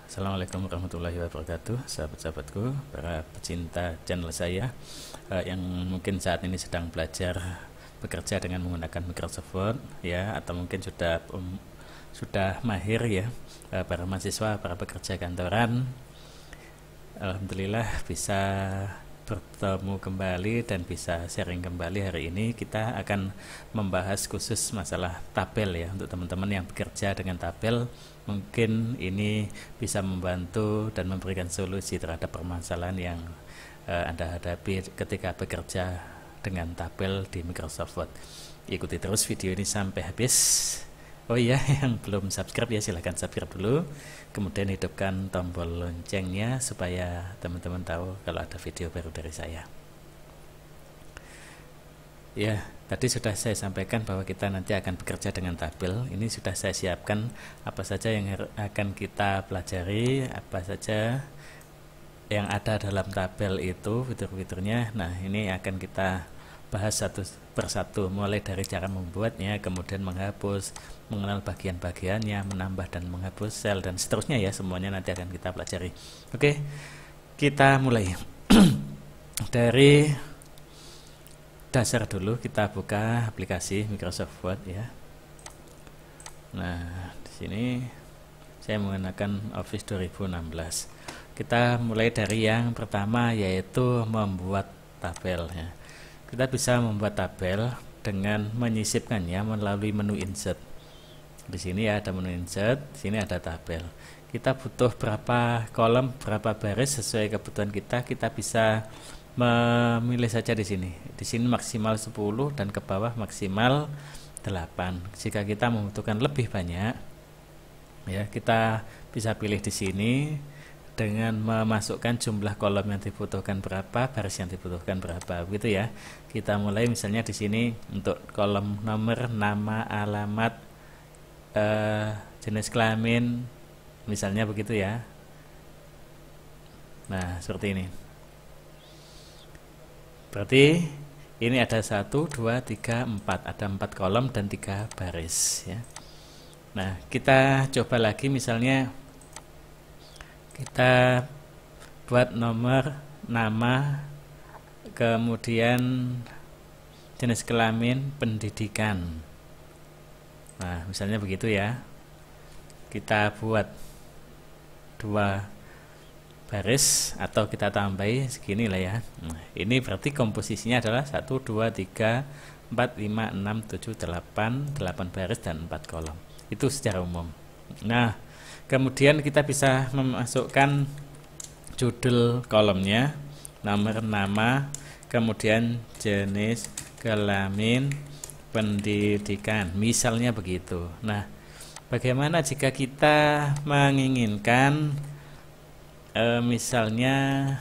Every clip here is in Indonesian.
Assalamualaikum warahmatullahi wabarakatuh, sahabat-sahabatku, para pecinta channel saya yang mungkin saat ini sedang belajar bekerja dengan menggunakan Microsoft Word, ya, atau mungkin sudah mahir, ya, para mahasiswa, para pekerja kantoran. Alhamdulillah bisa bertemu kembali dan bisa sharing kembali. Hari ini kita akan membahas khusus masalah tabel, ya, untuk teman-teman yang bekerja dengan tabel. Mungkin ini bisa membantu dan memberikan solusi terhadap permasalahan yang Anda hadapi ketika bekerja dengan tabel di Microsoft Word. Ikuti terus video ini sampai habis. Oh iya, yang belum subscribe ya silahkan subscribe dulu. Kemudian hidupkan tombol loncengnya supaya teman-teman tahu kalau ada video baru dari saya. Ya, tadi sudah saya sampaikan bahwa kita nanti akan bekerja dengan tabel. Ini sudah saya siapkan apa saja yang akan kita pelajari, apa saja yang ada dalam tabel itu, fitur-fiturnya. Nah, ini akan kita bahas satu persatu, mulai dari cara membuatnya, kemudian menghapus, mengenal bagian-bagiannya, menambah dan menghapus sel, dan seterusnya, ya, semuanya nanti akan kita pelajari. Oke, kita mulai. Dari dasar dulu, kita buka aplikasi Microsoft Word, ya. Nah, di sini saya menggunakan Office 2016. Kita mulai dari yang pertama, yaitu membuat tabel, ya. Kita bisa membuat tabel dengan menyisipkannya melalui menu insert. Di sini ya ada menu insert, di sini ada tabel. Kita butuh berapa kolom, berapa baris sesuai kebutuhan kita. Kita bisa memilih saja di sini. Di sini maksimal 10 dan ke bawah maksimal 8. Jika kita membutuhkan lebih banyak, ya, kita bisa pilih di sini dengan memasukkan jumlah kolom yang dibutuhkan berapa, baris yang dibutuhkan berapa, begitu, ya. Kita mulai misalnya di sini untuk kolom nomor, nama, alamat, jenis kelamin, misalnya begitu, ya. Nah, seperti ini. Berarti ini ada 1, 2, 3, 4, ada 4 kolom dan 3 baris, ya. Nah, kita coba lagi, misalnya kita buat nomor, nama, kemudian jenis kelamin, pendidikan. Nah, misalnya begitu, ya. Kita buat 2 baris atau kita tambahi segini lah, ya. Nah, ini berarti komposisinya adalah 1, 2, 3, 4, 5, 6, 7, 8 baris dan 4 kolom. Itu secara umum. Nah, kemudian kita bisa memasukkan judul kolomnya, nomor, nama, kemudian jenis kelamin, pendidikan, misalnya begitu. Nah, bagaimana jika kita menginginkan misalnya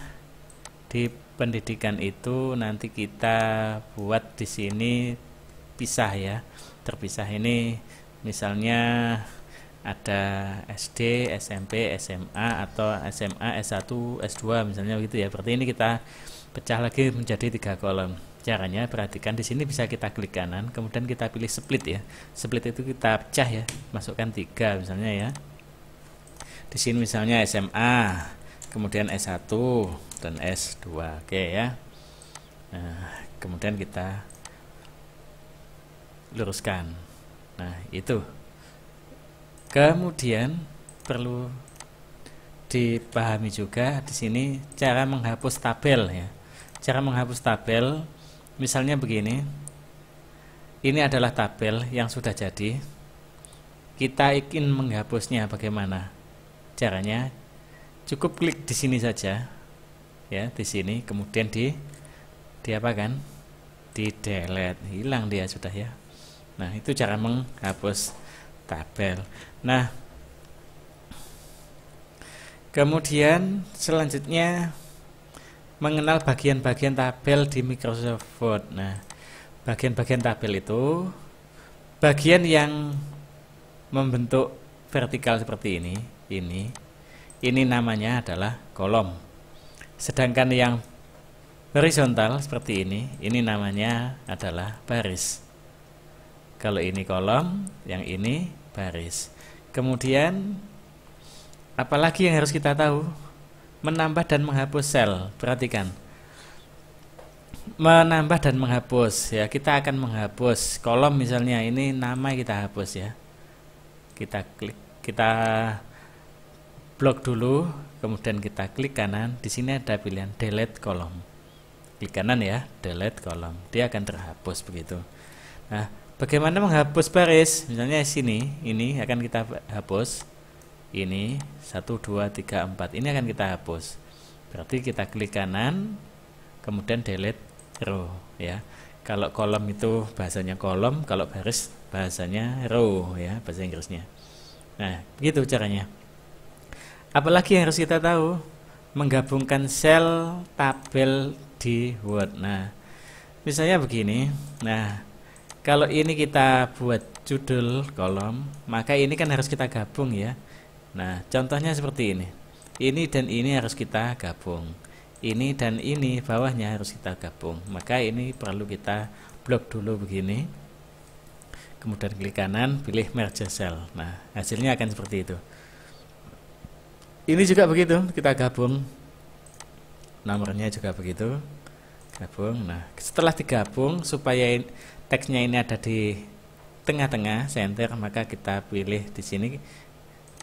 di pendidikan itu nanti kita buat di sini pisah, ya, terpisah. Ini misalnya ada SD, SMP, SMA, atau SMA, S1, S2 misalnya begitu, ya. Berarti ini kita pecah lagi menjadi 3 kolom. Caranya perhatikan di sini bisa kita klik kanan, kemudian kita pilih split, ya. Split itu kita pecah, ya, masukkan 3 misalnya, ya. Di sini misalnya SMA, kemudian S1 dan S2. Oke, ya. Nah, kemudian kita luruskan. Nah, itu. Kemudian perlu dipahami juga di sini cara menghapus tabel, ya. Cara menghapus tabel misalnya begini. Ini adalah tabel yang sudah jadi. Kita ingin menghapusnya bagaimana? Caranya cukup klik di sini saja, ya, di sini, kemudian di apa kan? Di delete, hilang dia sudah, ya. Nah, itu cara menghapus tabel. Nah, kemudian selanjutnya mengenal bagian-bagian tabel di Microsoft Word. Nah, bagian-bagian tabel itu bagian yang membentuk vertikal seperti ini. Ini namanya adalah kolom. Sedangkan yang horizontal seperti ini namanya adalah baris. Kalau ini kolom, yang ini baris. Kemudian Apalagi yang harus kita tahu? Menambah dan menghapus sel. Perhatikan. Menambah dan menghapus ya, kita akan menghapus kolom misalnya, ini nama kita hapus ya. Kita klik, kita blok dulu, kemudian kita klik kanan. Di sini ada pilihan delete kolom. Klik kanan ya, delete kolom. Dia akan terhapus begitu. Nah, bagaimana menghapus baris? Misalnya sini, ini akan kita hapus. Ini 1 2 3 4. Ini akan kita hapus. Berarti kita klik kanan, kemudian delete row ya. Kalau kolom itu bahasanya kolom, kalau baris bahasanya row ya, bahasa Inggrisnya. Nah, begitu caranya. Apalagi yang harus kita tahu? Menggabungkan sel tabel di Word. Nah, misalnya begini. Nah, kalau ini kita buat judul kolom, maka ini kan harus kita gabung ya. Nah, contohnya seperti ini. Ini dan ini harus kita gabung. Ini dan ini bawahnya harus kita gabung. Maka ini perlu kita blok dulu begini. Kemudian klik kanan, pilih merge cell. Nah, hasilnya akan seperti itu. Ini juga begitu, kita gabung. Nomornya juga begitu. Gabung. Nah, setelah digabung supaya teksnya ini ada di tengah-tengah, center, maka kita pilih di sini,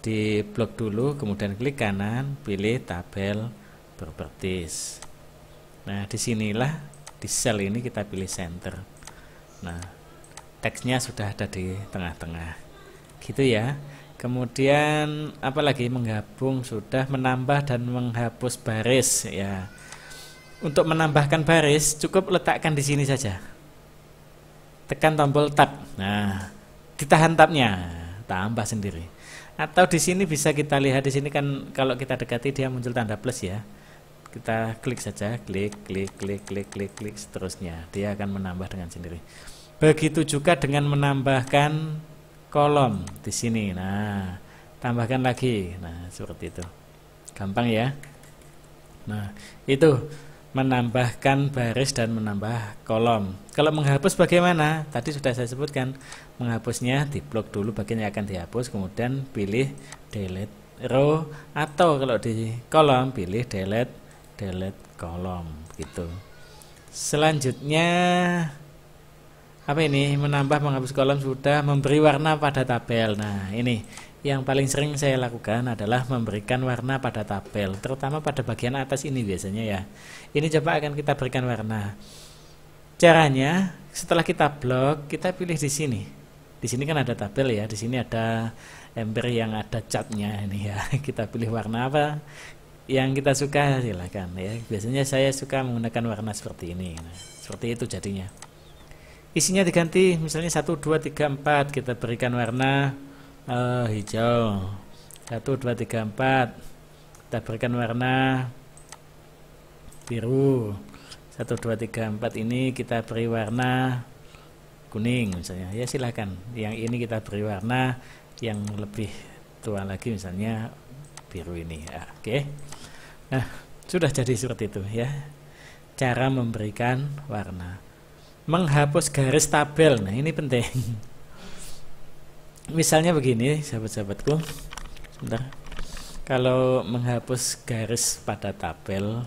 di blok dulu, kemudian klik kanan, pilih tabel properties. Nah, disinilah di sel ini kita pilih center. Nah, teksnya sudah ada di tengah-tengah, gitu ya. Kemudian apalagi menggabung sudah, menambah dan menghapus baris ya. Untuk menambahkan baris cukup letakkan di sini saja. Tekan tombol tab. Nah, ditahan tabnya, tambah sendiri. Atau di sini bisa kita lihat, di sini kan kalau kita dekati dia muncul tanda plus ya. Kita klik saja, klik, klik, klik, klik, klik, klik, seterusnya. Dia akan menambah dengan sendiri. Begitu juga dengan menambahkan kolom di sini. Nah, tambahkan lagi. Nah, seperti itu. Gampang ya. Nah, itu menambahkan baris dan menambah kolom. Kalau menghapus bagaimana? Tadi sudah saya sebutkan. Menghapusnya di blok dulu bagian yang akan dihapus, kemudian pilih delete row, atau kalau di kolom pilih delete kolom gitu. Selanjutnya apa ini? Menambah menghapus kolom sudah, memberi warna pada tabel. Nah, ini yang paling sering saya lakukan adalah memberikan warna pada tabel, terutama pada bagian atas ini biasanya ya. Ini coba akan kita berikan warna. Caranya, setelah kita blok, kita pilih di sini. Di sini kan ada tabel ya, di sini ada ember yang ada catnya ini ya. Kita pilih warna apa yang kita suka, silakan ya. Biasanya saya suka menggunakan warna seperti ini. Nah, seperti itu jadinya. Isinya diganti, misalnya 1 2 3 4, kita berikan warna hijau. 1 2 3 4, kita berikan warna biru. 1 2 3 4 ini kita beri warna kuning misalnya. Ya silakan. Yang ini kita beri warna yang lebih tua lagi, misalnya biru ini ya. Oke. Nah, sudah jadi seperti itu ya. Cara memberikan warna. Menghapus garis tabel. Nah, ini penting. Misalnya begini, sahabat-sahabatku. Sebentar. Kalau menghapus garis pada tabel,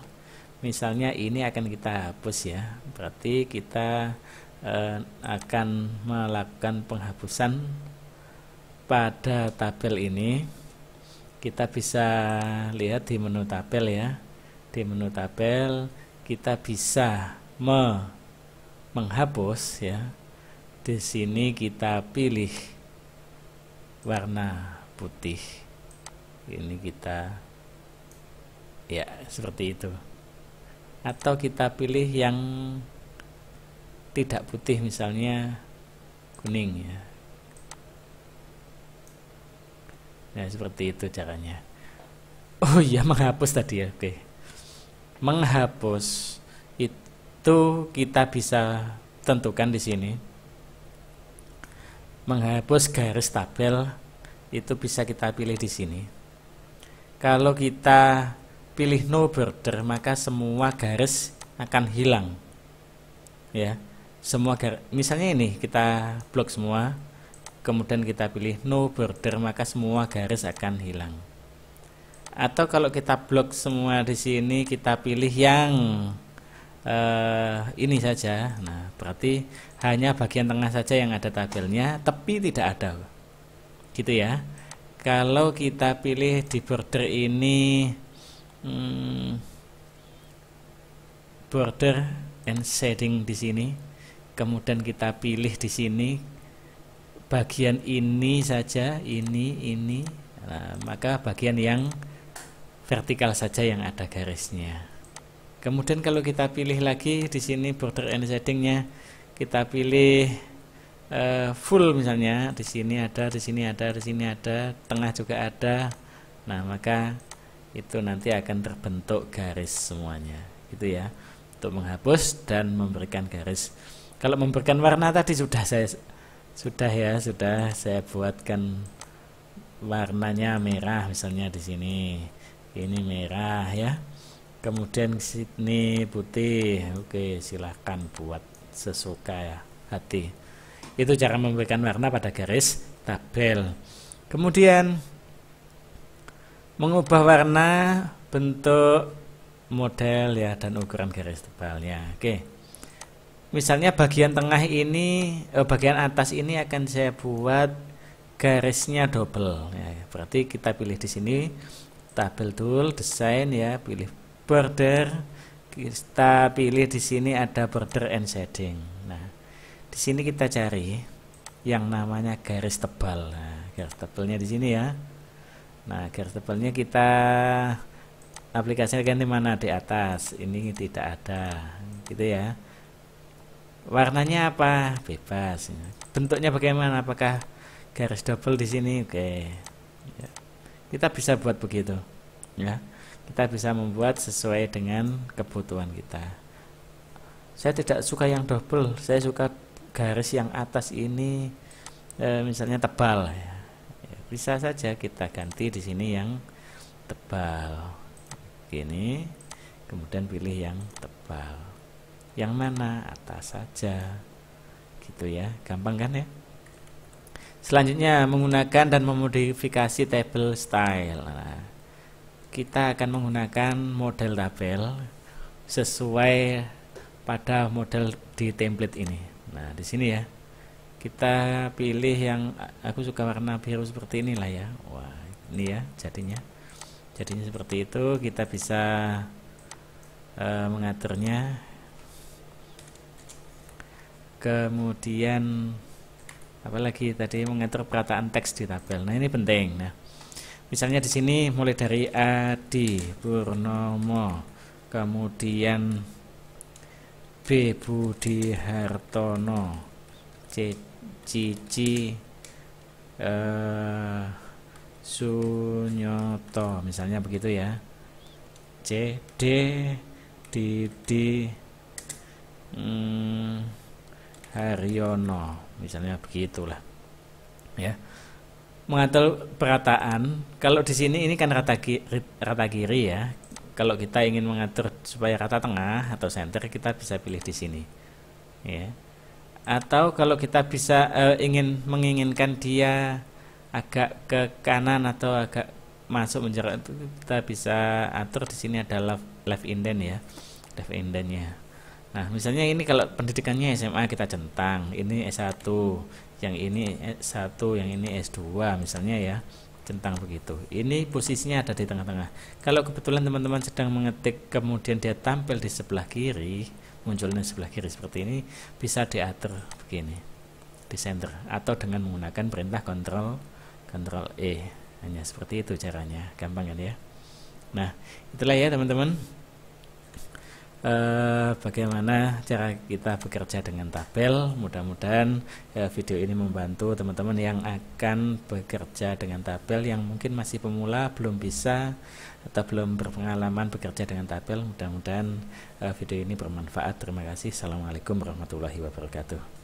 misalnya ini akan kita hapus ya. Berarti kita akan melakukan penghapusan pada tabel ini. Kita bisa lihat di menu tabel ya. Di menu tabel kita bisa menghapus ya. Di sini kita pilih warna putih. Ini kita ya seperti itu. Atau kita pilih yang tidak putih, misalnya kuning ya. Nah, seperti itu caranya. Oh iya, menghapus tadi ya. Oke. Menghapus itu kita bisa tentukan di sini. Menghapus garis tabel itu bisa kita pilih di sini. Kalau kita pilih no border, maka semua garis akan hilang. Ya. Semua garis, misalnya ini kita blok semua. Kemudian kita pilih no border, maka semua garis akan hilang. Atau kalau kita blok semua di sini, kita pilih yang ini saja. Nah, berarti hanya bagian tengah saja yang ada tabelnya, tepi tidak ada, gitu ya. Kalau kita pilih di border ini border and shading di sini, kemudian kita pilih di sini bagian ini saja, ini, nah, maka bagian yang vertikal saja yang ada garisnya. Kemudian kalau kita pilih lagi di sini border and shadingnya, kita pilih full misalnya, di sini ada, di sini ada, di sini ada, tengah juga ada. Nah, maka itu nanti akan terbentuk garis semuanya, gitu ya. Untuk menghapus dan memberikan garis. Kalau memberikan warna tadi sudah saya buatkan warnanya merah misalnya di sini. Ini merah ya. Kemudian sini putih. Oke, silahkan buat sesuka ya hati. Itu cara memberikan warna pada garis tabel. Kemudian mengubah warna, bentuk, model ya, dan ukuran garis tebalnya. Oke. Misalnya bagian tengah ini, bagian atas ini akan saya buat garisnya double ya. Berarti kita pilih di sini tabel tool, desain ya, pilih border. Kita pilih di sini ada border and shading. Nah, di sini kita cari yang namanya garis tebal. Nah, garis tebalnya di sini ya. Nah, garis tebalnya kita aplikasikan di mana? Di atas. Ini tidak ada, gitu ya. Warnanya apa? Bebas. Bentuknya bagaimana? Apakah garis double di sini? Oke. Ya. Kita bisa buat begitu, ya. Kita bisa membuat sesuai dengan kebutuhan kita. Saya tidak suka yang double. Saya suka garis yang atas ini, misalnya tebal. Ya. Bisa saja kita ganti di sini yang tebal. Gini, kemudian pilih yang tebal. Yang mana? Atas saja, gitu ya, gampang kan ya. Selanjutnya menggunakan dan memodifikasi table style. Nah, kita akan menggunakan model tabel sesuai pada model di template ini. Nah, di sini ya, kita pilih yang aku suka warna biru seperti inilah ya. Wah, ini ya jadinya seperti itu. Kita bisa mengaturnya. Kemudian apalagi tadi, mengatur perataan teks di tabel. Nah, ini penting. Nah, misalnya di sini mulai dari Adi Purnomo, kemudian B Budi Hartono, C Cici Sunyoto, misalnya begitu ya. C D Didi Haryono, misalnya begitulah ya. Mengatur perataan, kalau di sini ini kan rata kiri ya. Kalau kita ingin mengatur supaya rata tengah atau center, kita bisa pilih di sini ya. Atau kalau kita bisa menginginkan dia agak ke kanan atau agak masuk menjerat, itu kita bisa atur. Di sini ada left indent ya, left indentnya. Nah, misalnya ini kalau pendidikannya SMA kita centang, ini S1, yang ini S1, yang ini S2 misalnya ya, centang begitu. Ini posisinya ada di tengah-tengah. Kalau kebetulan teman-teman sedang mengetik kemudian dia tampil di sebelah kiri, munculnya sebelah kiri seperti ini, bisa diatur begini di center atau dengan menggunakan perintah Ctrl E. Hanya seperti itu caranya, gampang kan ya. Nah, itulah ya teman-teman, bagaimana cara kita bekerja dengan tabel. Mudah-mudahan video ini membantu teman-teman yang akan bekerja dengan tabel, yang mungkin masih pemula, belum bisa atau belum berpengalaman bekerja dengan tabel. Mudah-mudahan video ini bermanfaat. Terima kasih. Assalamualaikum warahmatullahi wabarakatuh.